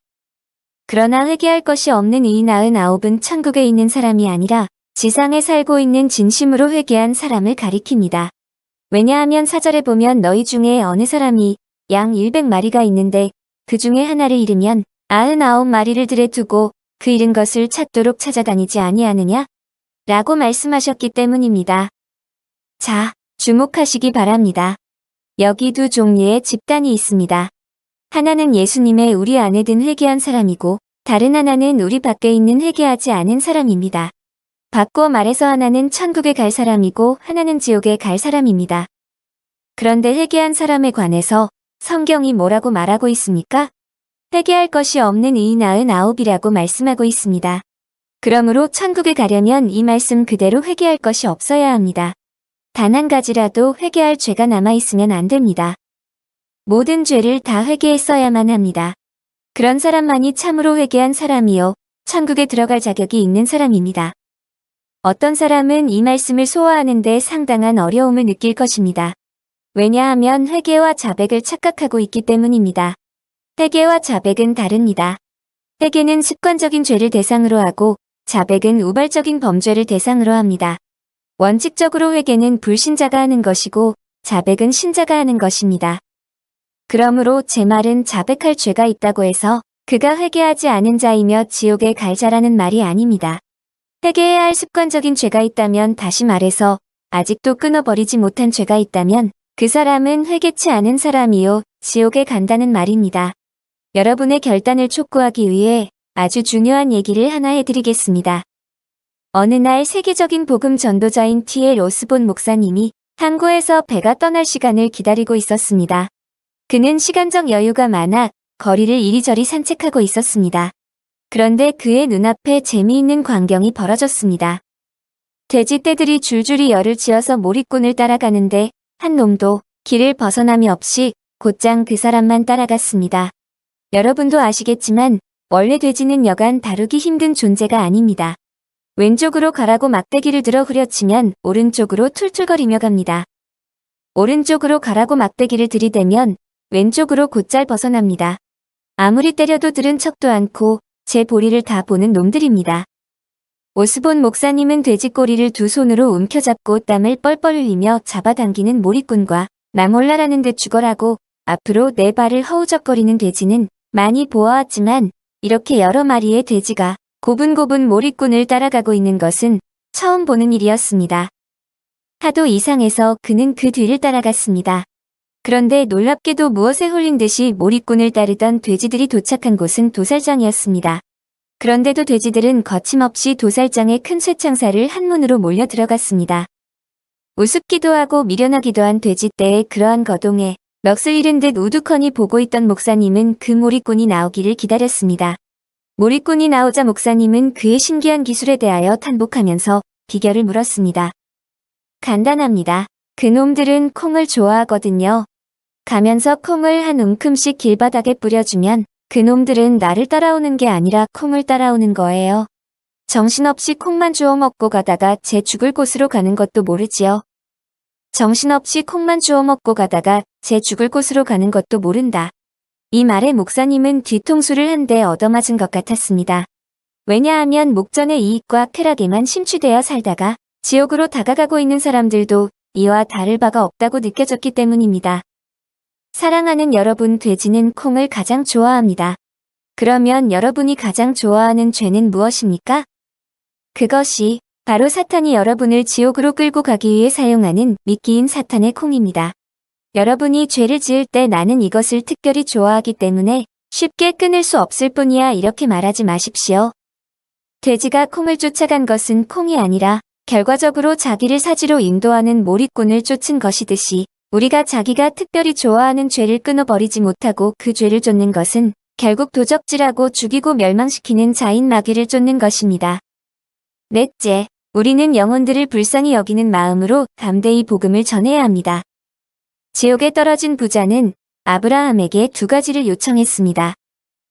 그러나 회개할 것이 없는 의 99은 천국에 있는 사람이 아니라 지상에 살고 있는 진심으로 회개한 사람을 가리킵니다. 왜냐하면 4절에 보면 너희 중에 어느 사람이 양 100마리가 있는데 그 중에 하나를 잃으면 99마리를 들에 두고 그 잃은 것을 찾도록 찾아다니지 아니하느냐? 라고 말씀하셨기 때문입니다. 자, 주목하시기 바랍니다. 여기 두 종류의 집단이 있습니다. 하나는 예수님의 우리 안에 든 회개한 사람이고 다른 하나는 우리 밖에 있는 회개하지 않은 사람입니다. 바꿔 말해서 하나는 천국에 갈 사람이고 하나는 지옥에 갈 사람입니다. 그런데 회개한 사람에 관해서 성경이 뭐라고 말하고 있습니까? 회개할 것이 없는 이 99이라고 말씀하고 있습니다. 그러므로 천국에 가려면 이 말씀 그대로 회개할 것이 없어야 합니다. 단 한 가지라도 회개할 죄가 남아있으면 안 됩니다. 모든 죄를 다 회개했어야만 합니다. 그런 사람만이 참으로 회개한 사람이요. 천국에 들어갈 자격이 있는 사람입니다. 어떤 사람은 이 말씀을 소화하는 데 상당한 어려움을 느낄 것입니다. 왜냐하면 회개와 자백을 착각하고 있기 때문입니다. 회개와 자백은 다릅니다. 회개는 습관적인 죄를 대상으로 하고 자백은 우발적인 범죄를 대상으로 합니다. 원칙적으로 회개는 불신자가 하는 것이고 자백은 신자가 하는 것입니다. 그러므로 제 말은 자백할 죄가 있다고 해서 그가 회개하지 않은 자이며 지옥에 갈 자라는 말이 아닙니다. 회개해야 할 습관적인 죄가 있다면, 다시 말해서 아직도 끊어버리지 못한 죄가 있다면 그 사람은 회개치 않은 사람이요 지옥에 간다는 말입니다. 여러분의 결단을 촉구하기 위해 아주 중요한 얘기를 하나 해드리겠습니다. 어느 날 세계적인 복음 전도자인 T.L. 오스본 목사님이 항구에서 배가 떠날 시간을 기다리고 있었습니다. 그는 시간적 여유가 많아 거리를 이리저리 산책하고 있었습니다. 그런데 그의 눈앞에 재미있는 광경이 벌어졌습니다. 돼지떼들이 줄줄이 열을 지어서 몰입꾼을 따라가는데 한 놈도 길을 벗어남이 없이 곧장 그 사람만 따라갔습니다. 여러분도 아시겠지만 원래 돼지는 여간 다루기 힘든 존재가 아닙니다. 왼쪽으로 가라고 막대기를 들어 후려치면 오른쪽으로 툴툴거리며 갑니다. 오른쪽으로 가라고 막대기를 들이대면 왼쪽으로 곧잘 벗어납니다. 아무리 때려도 들은 척도 않고 제 보리를 다 보는 놈들입니다. 오스본 목사님은 돼지 꼬리를 두 손으로 움켜잡고 땀을 뻘뻘 흘리며 잡아당기는 몰입꾼과 나 몰라라는 듯 죽어라고 앞으로 네 발을 허우적거리는 돼지는 많이 보아왔지만 이렇게 여러 마리의 돼지가 고분고분 몰입꾼을 따라가고 있는 것은 처음 보는 일이었습니다. 하도 이상해서 그는 그 뒤를 따라갔습니다. 그런데 놀랍게도 무엇에 홀린 듯이 몰입꾼을 따르던 돼지들이 도착한 곳은 도살장이었습니다. 그런데도 돼지들은 거침없이 도살장의 큰 쇠창살을 한문으로 몰려 들어갔습니다. 우습기도 하고 미련하기도 한 돼지떼의 그러한 거동에 넋을 잃은 듯 우두커니 보고 있던 목사님은 그 몰입꾼이 나오기를 기다렸습니다. 몰입꾼이 나오자 목사님은 그의 신기한 기술에 대하여 탄복하면서 비결을 물었습니다. 간단합니다. 그놈들은 콩을 좋아하거든요. 가면서 콩을 한 움큼씩 길바닥에 뿌려주면 그놈들은 나를 따라오는 게 아니라 콩을 따라오는 거예요. 정신없이 콩만 주워 먹고 가다가 제 죽을 곳으로 가는 것도 모르지요. 정신없이 콩만 주워 먹고 가다가 제 죽을 곳으로 가는 것도 모른다. 이 말에 목사님은 뒤통수를 한 대 얻어맞은 것 같았습니다. 왜냐하면 목전의 이익과 쾌락에만 심취되어 살다가 지옥으로 다가가고 있는 사람들도 이와 다를 바가 없다고 느껴졌기 때문입니다. 사랑하는 여러분, 돼지는 콩을 가장 좋아합니다. 그러면 여러분이 가장 좋아하는 죄는 무엇입니까? 그것이 바로 사탄이 여러분을 지옥으로 끌고 가기 위해 사용하는 미끼인 사탄의 콩입니다. 여러분이 죄를 지을 때 나는 이것을 특별히 좋아하기 때문에 쉽게 끊을 수 없을 뿐이야, 이렇게 말하지 마십시오. 돼지가 콩을 쫓아간 것은 콩이 아니라 결과적으로 자기를 사지로 인도하는 몰입꾼을 쫓은 것이듯이 우리가 자기가 특별히 좋아하는 죄를 끊어버리지 못하고 그 죄를 쫓는 것은 결국 도적질하고 죽이고 멸망시키는 자인 마귀를 쫓는 것입니다. 넷째, 우리는 영혼들을 불쌍히 여기는 마음으로 담대히 복음을 전해야 합니다. 지옥에 떨어진 부자는 아브라함에게 두 가지를 요청했습니다.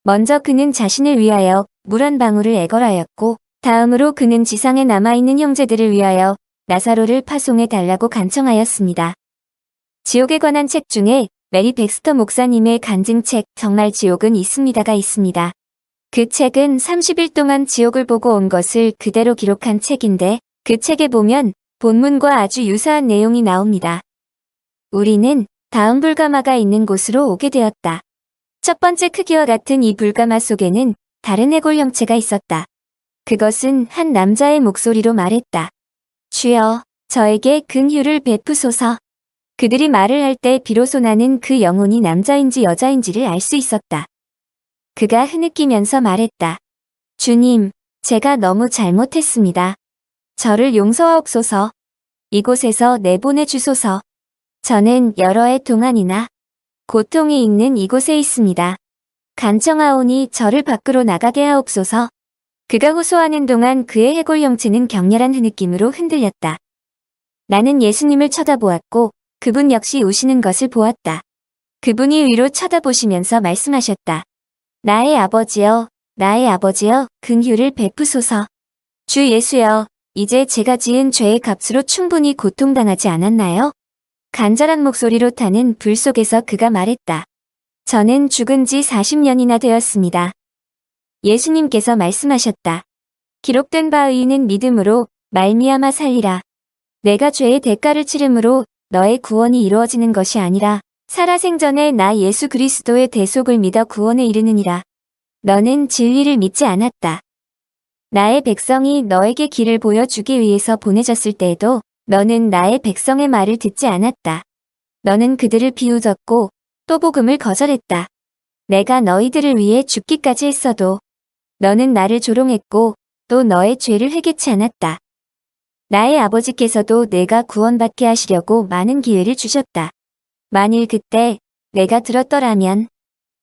먼저 그는 자신을 위하여 물 한 방울을 애걸하였고, 다음으로 그는 지상에 남아있는 형제들을 위하여 나사로를 파송해 달라고 간청하였습니다. 지옥에 관한 책 중에 메리 백스터 목사님의 간증책 정말 지옥은 있습니다가 있습니다. 그 책은 30일 동안 지옥을 보고 온 것을 그대로 기록한 책인데 그 책에 보면 본문과 아주 유사한 내용이 나옵니다. 우리는 다음 불가마가 있는 곳으로 오게 되었다. 첫 번째 크기와 같은 이 불가마 속에는 다른 해골 형체가 있었다. 그것은 한 남자의 목소리로 말했다. 주여, 저에게 긍휼을 베푸소서. 그들이 말을 할 때 비로소 나는 그 영혼이 남자인지 여자인지를 알 수 있었다. 그가 흐느끼면서 말했다. 주님, 제가 너무 잘못했습니다. 저를 용서하옵소서. 이곳에서 내보내 주소서. 저는 여러 해 동안이나 고통이 있는 이곳에 있습니다. 간청하오니 저를 밖으로 나가게 하옵소서. 그가 호소하는 동안 그의 해골 형체는 격렬한 흐느낌으로 흔들렸다. 나는 예수님을 쳐다보았고 그분 역시 우시는 것을 보았다. 그분이 위로 쳐다보시면서 말씀하셨다. 나의 아버지여, 나의 아버지여, 긍휼을 베푸소서. 주 예수여, 이제 제가 지은 죄의 값으로 충분히 고통당하지 않았나요? 간절한 목소리로 타는 불 속에서 그가 말했다. 저는 죽은 지 40년이나 되었습니다. 예수님께서 말씀하셨다. 기록된 바 의인은 믿음으로 말미암아 살리라. 내가 죄의 대가를 치름으로 너의 구원이 이루어지는 것이 아니라 살아생전에 나 예수 그리스도의 대속을 믿어 구원에 이르느니라. 너는 진리를 믿지 않았다. 나의 백성이 너에게 길을 보여주기 위해서 보내졌을 때에도 너는 나의 백성의 말을 듣지 않았다. 너는 그들을 비웃었고 또 복음을 거절했다. 내가 너희들을 위해 죽기까지 했어도 너는 나를 조롱했고 또 너의 죄를 회개치 않았다. 나의 아버지께서도 내가 구원받게 하시려고 많은 기회를 주셨다. 만일 그때 내가 들었더라면.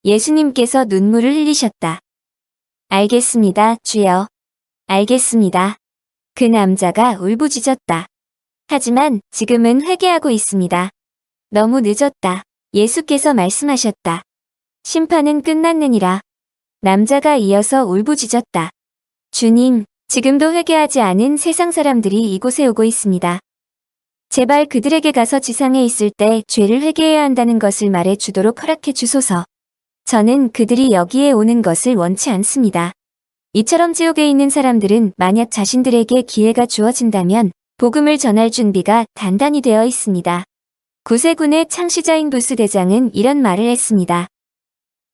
예수님께서 눈물을 흘리셨다. 알겠습니다, 주여. 알겠습니다. 그 남자가 울부짖었다. 하지만 지금은 회개하고 있습니다. 너무 늦었다. 예수께서 말씀하셨다. 심판은 끝났느니라. 남자가 이어서 울부짖었다. 주님, 지금도 회개하지 않은 세상 사람들이 이곳에 오고 있습니다. 제발 그들에게 가서 지상에 있을 때 죄를 회개해야 한다는 것을 말해 주도록 허락해 주소서. 저는 그들이 여기에 오는 것을 원치 않습니다. 이처럼 지옥에 있는 사람들은 만약 자신들에게 기회가 주어진다면 복음을 전할 준비가 단단히 되어 있습니다. 구세군의 창시자인 부스 대장은 이런 말을 했습니다.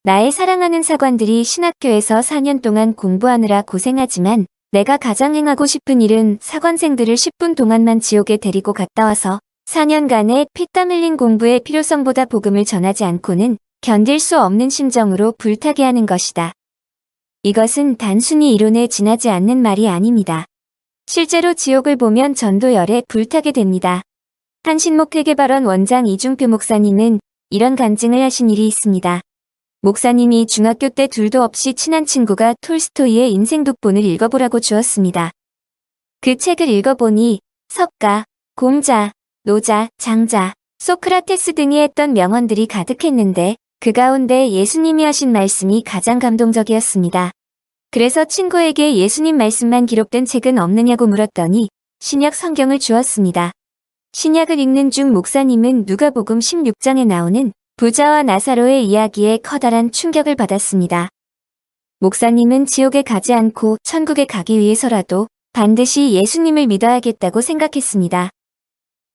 나의 사랑하는 사관들이 신학교에서 4년 동안 공부하느라 고생하지만 내가 가장 행하고 싶은 일은 사관생들을 10분 동안만 지옥에 데리고 갔다 와서 4년간의 피땀 흘린 공부의 필요성보다 복음을 전하지 않고는 견딜 수 없는 심정으로 불타게 하는 것이다. 이것은 단순히 이론에 지나지 않는 말이 아닙니다. 실제로 지옥을 보면 전도열에 불타게 됩니다. 한신목회개발원 원장 이중표 목사님은 이런 간증을 하신 일이 있습니다. 목사님이 중학교 때 둘도 없이 친한 친구가 톨스토이의 인생 독본을 읽어보라고 주었습니다. 그 책을 읽어보니 석가, 공자, 노자, 장자, 소크라테스 등이 했던 명언들이 가득했는데 그 가운데 예수님이 하신 말씀이 가장 감동적이었습니다. 그래서 친구에게 예수님 말씀만 기록된 책은 없느냐고 물었더니 신약 성경을 주었습니다. 신약을 읽는 중 목사님은 누가복음 16장에 나오는 부자와 나사로의 이야기에 커다란 충격을 받았습니다. 목사님은 지옥에 가지 않고 천국에 가기 위해서라도 반드시 예수님을 믿어야겠다고 생각했습니다.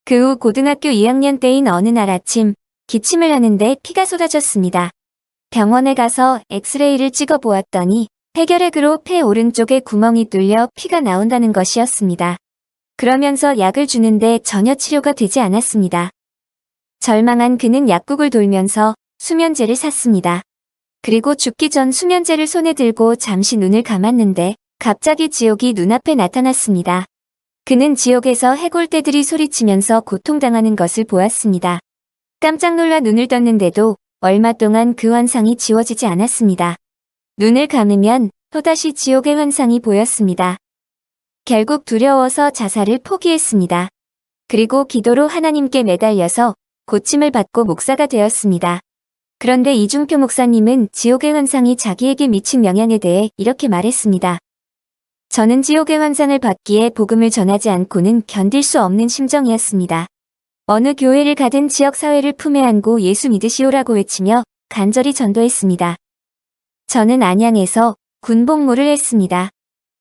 그 후 고등학교 2학년 때인 어느 날 아침 기침을 하는데 피가 쏟아졌습니다. 병원에 가서 엑스레이를 찍어 보았더니 폐결핵으로 폐 오른쪽에 구멍이 뚫려 피가 나온다는 것이었습니다. 그러면서 약을 주는데 전혀 치료가 되지 않았습니다. 절망한 그는 약국을 돌면서 수면제를 샀습니다. 그리고 죽기 전 수면제를 손에 들고 잠시 눈을 감았는데 갑자기 지옥이 눈앞에 나타났습니다. 그는 지옥에서 해골떼들이 소리치면서 고통당하는 것을 보았습니다. 깜짝 놀라 눈을 떴는데도 얼마 동안 그 환상이 지워지지 않았습니다. 눈을 감으면 또다시 지옥의 환상이 보였습니다. 결국 두려워서 자살을 포기했습니다. 그리고 기도로 하나님께 매달려서 고침을 받고 목사가 되었습니다. 그런데 이중표 목사님은 지옥의 환상이 자기에게 미친 영향에 대해 이렇게 말했습니다. 저는 지옥의 환상을 받기에 복음을 전하지 않고는 견딜 수 없는 심정이었습니다. 어느 교회를 가든 지역사회를 품에 안고 예수 믿으시오라고 외치며 간절히 전도했습니다. 저는 안양에서 군복무를 했습니다.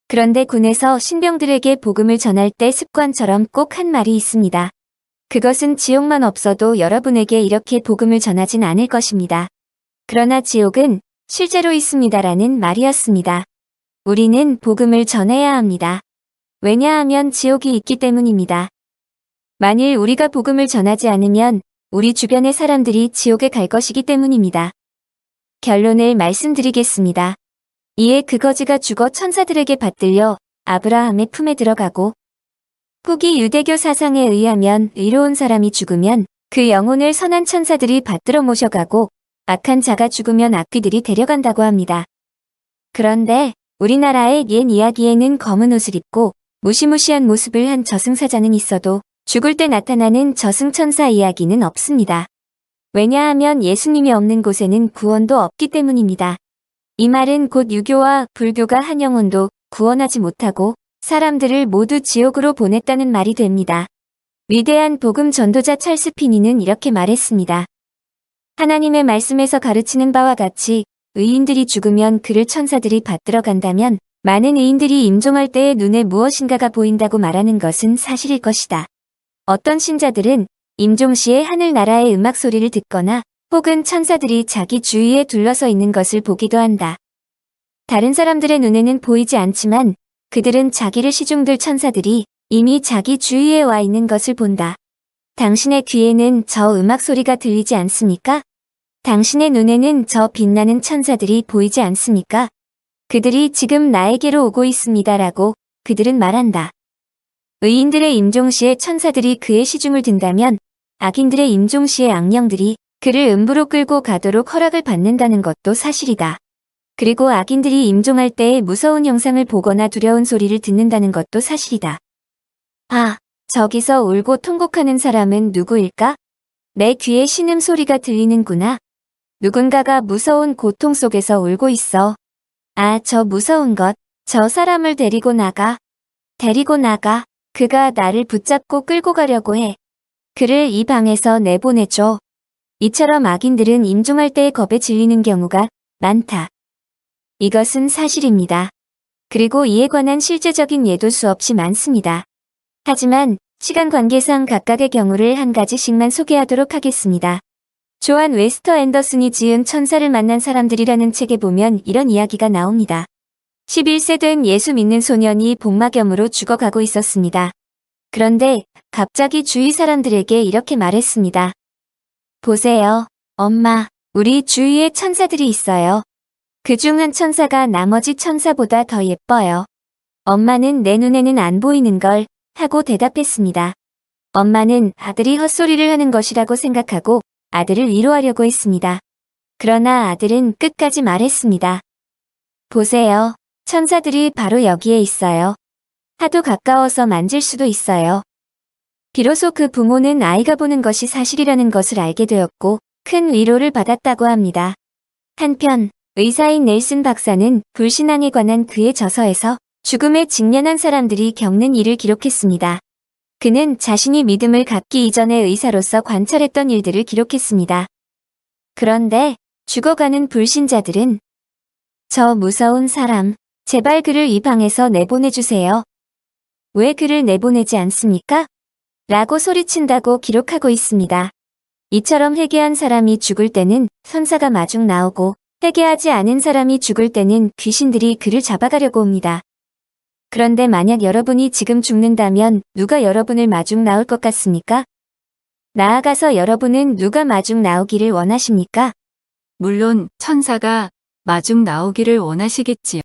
그런데 군에서 신병들에게 복음을 전할 때 습관처럼 꼭 한 말이 있습니다. 그것은 지옥만 없어도 여러분에게 이렇게 복음을 전하진 않을 것입니다. 그러나 지옥은 실제로 있습니다라는 말이었습니다. 우리는 복음을 전해야 합니다. 왜냐하면 지옥이 있기 때문입니다. 만일 우리가 복음을 전하지 않으면 우리 주변의 사람들이 지옥에 갈 것이기 때문입니다. 결론을 말씀드리겠습니다. 이에 그 거지가 죽어 천사들에게 받들려 아브라함의 품에 들어가고 후기 유대교 사상에 의하면 의로운 사람이 죽으면 그 영혼을 선한 천사들이 받들어 모셔가고 악한 자가 죽으면 악귀들이 데려간다고 합니다. 그런데 우리나라의 옛 이야기에는 검은 옷을 입고 무시무시한 모습을 한 저승사자는 있어도 죽을 때 나타나는 저승천사 이야기는 없습니다. 왜냐하면 예수님이 없는 곳에는 구원도 없기 때문입니다. 이 말은 곧 유교와 불교가 한 영혼도 구원하지 못하고 사람들을 모두 지옥으로 보냈다는 말이 됩니다. 위대한 복음 전도자 찰스 피니는 이렇게 말했습니다. 하나님의 말씀에서 가르치는 바와 같이 의인들이 죽으면 그를 천사들이 받들어 간다면 많은 의인들이 임종할 때의 눈에 무엇인가가 보인다고 말하는 것은 사실일 것이다. 어떤 신자들은 임종 시에 하늘나라의 음악 소리를 듣거나 혹은 천사들이 자기 주위에 둘러서 있는 것을 보기도 한다. 다른 사람들의 눈에는 보이지 않지만 그들은 자기를 시중들 천사들이 이미 자기 주위에 와 있는 것을 본다. 당신의 귀에는 저 음악 소리가 들리지 않습니까? 당신의 눈에는 저 빛나는 천사들이 보이지 않습니까? 그들이 지금 나에게로 오고 있습니다라고 그들은 말한다. 의인들의 임종시에 천사들이 그의 시중을 든다면 악인들의 임종시에 악령들이 그를 음부로 끌고 가도록 허락을 받는다는 것도 사실이다. 그리고 악인들이 임종할 때에 무서운 형상을 보거나 두려운 소리를 듣는다는 것도 사실이다. 아, 저기서 울고 통곡하는 사람은 누구일까? 내 귀에 신음 소리가 들리는구나. 누군가가 무서운 고통 속에서 울고 있어. 아, 저 무서운 것. 저 사람을 데리고 나가. 데리고 나가. 그가 나를 붙잡고 끌고 가려고 해. 그를 이 방에서 내보내줘. 이처럼 악인들은 임종할 때의 겁에 질리는 경우가 많다. 이것은 사실입니다. 그리고 이에 관한 실제적인 예도 수없이 많습니다. 하지만 시간 관계상 각각의 경우를 한 가지씩만 소개하도록 하겠습니다. 조한 웨스터 앤더슨이 지은 천사를 만난 사람들이라는 책에 보면 이런 이야기가 나옵니다. 11세 된 예수 믿는 소년이 복막염으로 죽어가고 있었습니다. 그런데 갑자기 주위 사람들에게 이렇게 말했습니다. 보세요, 엄마, 우리 주위에 천사들이 있어요. 그중 한 천사가 나머지 천사보다 더 예뻐요. 엄마는 내 눈에는 안 보이는 걸 하고 대답했습니다. 엄마는 아들이 헛소리를 하는 것이라고 생각하고 아들을 위로하려고 했습니다. 그러나 아들은 끝까지 말했습니다. 보세요, 천사들이 바로 여기에 있어요. 하도 가까워서 만질 수도 있어요. 비로소 그 부모는 아이가 보는 것이 사실이라는 것을 알게 되었고 큰 위로를 받았다고 합니다. 한편 의사인 넬슨 박사는 불신앙에 관한 그의 저서에서 죽음에 직면한 사람들이 겪는 일을 기록했습니다. 그는 자신이 믿음을 갖기 이전의 의사로서 관찰했던 일들을 기록했습니다. 그런데 죽어가는 불신자들은 저 무서운 사람, 제발 그를 이 방에서 내보내주세요. 왜 그를 내보내지 않습니까? 라고 소리친다고 기록하고 있습니다. 이처럼 회개한 사람이 죽을 때는 천사가 마중 나오고 회개하지 않은 사람이 죽을 때는 귀신들이 그를 잡아가려고 옵니다. 그런데 만약 여러분이 지금 죽는다면 누가 여러분을 마중 나올 것 같습니까? 나아가서 여러분은 누가 마중 나오기를 원하십니까? 물론 천사가 마중 나오기를 원하시겠지요.